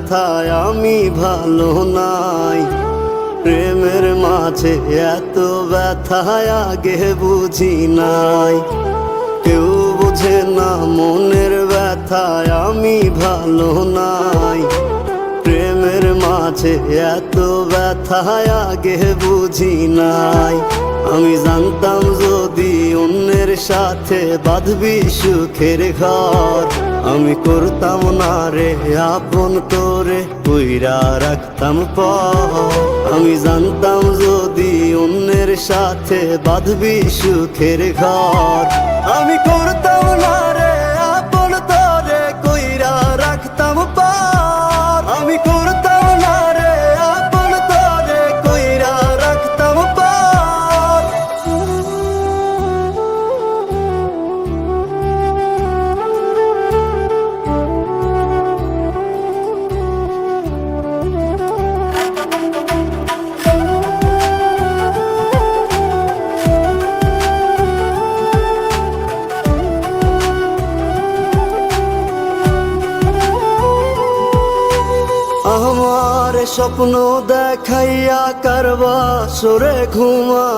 ব্যথায় আমি ভালো নাই। প্রেমের মাঝে এত ব্যথায় আগে বুঝি নাই। কেউ বুঝে না মনের ব্যথায় আমি ভালো নাই। প্রেমের মাঝে এত ব্যথায় আগে বুঝি নাই। আমি জানতাম যদি অন্যের সাথে বাঁধবি সুখের ঘর, আমি করতাম না রে আপন করে কইরা রাখতাম পর। আমি জানতাম যদি অন্যের সাথে বাঁধবি সুখের ঘর, আমি করতাম না রে আপন করে কইরা রাখতাম পর। আমি করতাম না রে আপন করে কইরা রাখতাম পর। আমার স্বপ্ন দেখাইয়া কারবা সরে ঘুমা